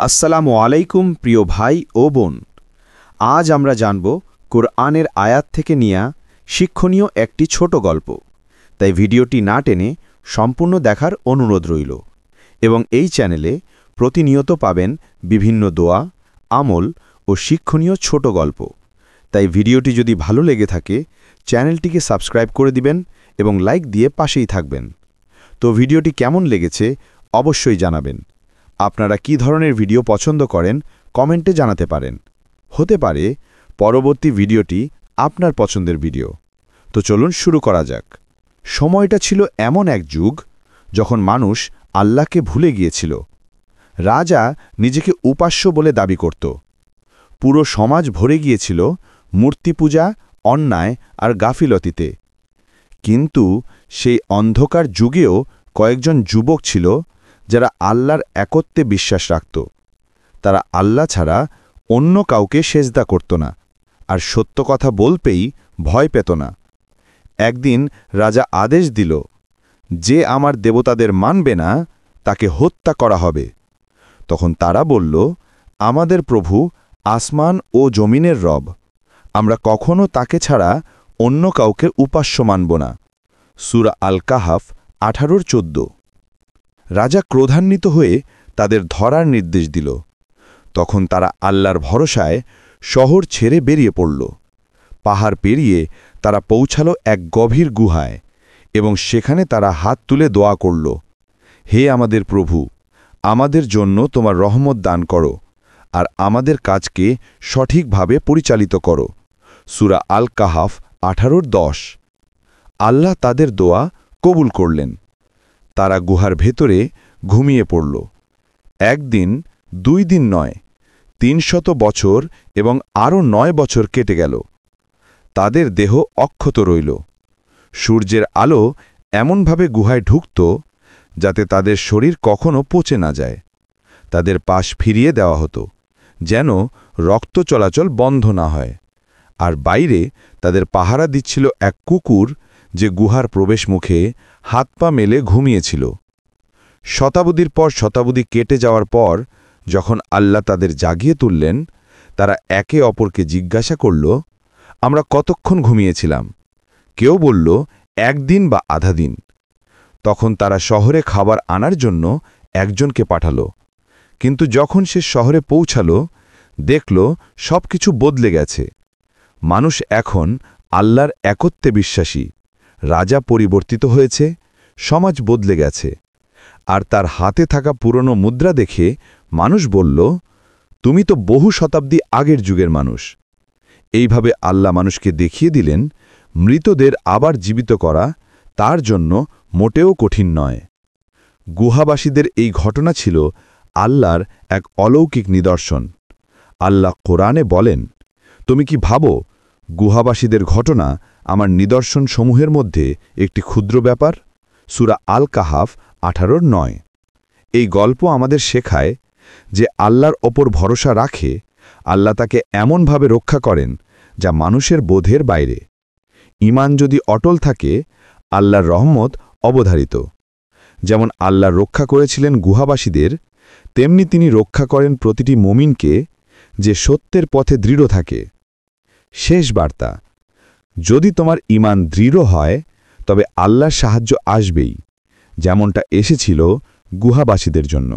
আসসালামু আলাইকুম প্রিয় ভাই ও বোন। আজ আমরা জানব কোরআনের আয়াত থেকে নেয়া শিক্ষণীয় একটি ছোট গল্প। তাই ভিডিওটি না টেনে সম্পূর্ণ দেখার অনুরোধ রইল। এবং এই চ্যানেলে প্রতিনিয়ত পাবেন বিভিন্ন দোয়া, আমল ও শিক্ষণীয় ছোট গল্প। তাই ভিডিওটি যদি ভালো লেগে থাকে চ্যানেলটিকে সাবস্ক্রাইব করে দিবেন এবং লাইক দিয়ে পাশেই থাকবেন। তো ভিডিওটি কেমন লেগেছে অবশ্যই জানাবেন। আপনারা কি ধরনের ভিডিও পছন্দ করেন কমেন্টে জানাতে পারেন। হতে পারে পরবর্তী ভিডিওটি আপনার পছন্দের ভিডিও। তো চলুন শুরু করা যাক। সময়টা ছিল এমন এক যুগ যখন মানুষ আল্লাহকে ভুলে গিয়েছিল। রাজা নিজেকে উপাস্য বলে দাবি করত। পুরো সমাজ ভরে গিয়েছিল মূর্তি পূজা, অন্যায় আর গাফিলতিতে। কিন্তু সেই অন্ধকার যুগেও কয়েকজন যুবক ছিল যারা আল্লাহর একত্বে বিশ্বাস রাখত। তারা আল্লাহ ছাড়া অন্য কাউকে সেজদা করত না, আর সত্য কথা বলতেই ভয় পেত না। একদিন রাজা আদেশ দিল, যে আমার দেবতাদের মানবে না তাকে হত্যা করা হবে। তখন তারা বলল, আমাদের প্রভু আসমান ও জমিনের রব, আমরা কখনো তাকে ছাড়া অন্য কাউকে উপাস্য মানব না। সূরা আল কাহাফ 18-14। রাজা ক্রোধান্বিত হয়ে তাদের ধরার নির্দেশ দিল। তখন তারা আল্লাহর ভরসায় শহর ছেড়ে বেরিয়ে পড়ল। পাহাড় পেরিয়ে তারা পৌঁছাল এক গভীর গুহায় এবং সেখানে তারা হাত তুলে দোয়া করল, হে আমাদের প্রভু, আমাদের জন্য তোমার রহমত দান করো আর আমাদের কাজকে সঠিকভাবে পরিচালিত করো। সূরা আল কাহাফ 18-10। আল্লাহ তাদের দোয়া কবুল করলেন। তারা গুহার ভেতরে ঘুমিয়ে পড়ল। একদিন, 2 দিন নয়, 300 বছর এবং আরও 9 বছর কেটে গেল। তাদের দেহ অক্ষত রইল। সূর্যের আলো এমনভাবে গুহায় ঢুকত যাতে তাদের শরীর কখনো পচে না যায়। তাদের পাশ ফিরিয়ে দেওয়া হতো যেন রক্ত চলাচল বন্ধ না হয়। আর বাইরে তাদের পাহারা দিচ্ছিল এক কুকুর, যে গুহার প্রবেশমুখে হাত পা মেলে ঘুমিয়েছিল। শতাব্দীর পর শতাব্দী কেটে যাওয়ার পর যখন আল্লাহ তাদের জাগিয়ে তুললেন, তারা একে অপরকে জিজ্ঞাসা করল, আমরা কতক্ষণ ঘুমিয়েছিলাম? কেউ বলল, 1 দিন বা আধা দিন। তখন তারা শহরে খাবার আনার জন্য একজনকে পাঠাল। কিন্তু যখন সে শহরে পৌঁছাল, দেখল সবকিছু বদলে গেছে। মানুষ এখন আল্লাহর একত্বে বিশ্বাসী। রাজা পরিবর্তিত হয়েছে, সমাজ বদলে গেছে। আর তার হাতে থাকা পুরনো মুদ্রা দেখে মানুষ বলল, তুমি তো বহু শতাব্দী আগের যুগের মানুষ। এইভাবে আল্লাহ মানুষকে দেখিয়ে দিলেন, মৃতদের আবার জীবিত করা তার জন্য মোটেও কঠিন নয়। গুহাবাসীদের এই ঘটনা ছিল আল্লাহর এক অলৌকিক নিদর্শন। আল্লাহ কোরআনে বলেন, তুমি কি ভাবো গুহাবাসীদের ঘটনা আমার নিদর্শন সমূহের মধ্যে একটি ক্ষুদ্র ব্যাপার? সূরা আল কাহাফ 18-9। এই গল্প আমাদের শেখায় যে আল্লাহর ওপর ভরসা রাখে, আল্লাহ তাকে এমনভাবে রক্ষা করেন যা মানুষের বোধের বাইরে। ঈমান যদি অটল থাকে, আল্লাহর রহমত অবধারিত। যেমন আল্লাহ রক্ষা করেছিলেন গুহাবাসীদের, তেমনি তিনি রক্ষা করেন প্রতিটি মুমিনকে যে সত্যের পথে দৃঢ় থাকে। শেষ বার্তা, যদি তোমার ঈমান দৃঢ় হয় তবে আল্লাহর সাহায্য আসবেই, যেমনটা এসেছিল গুহাবাসীদের জন্য।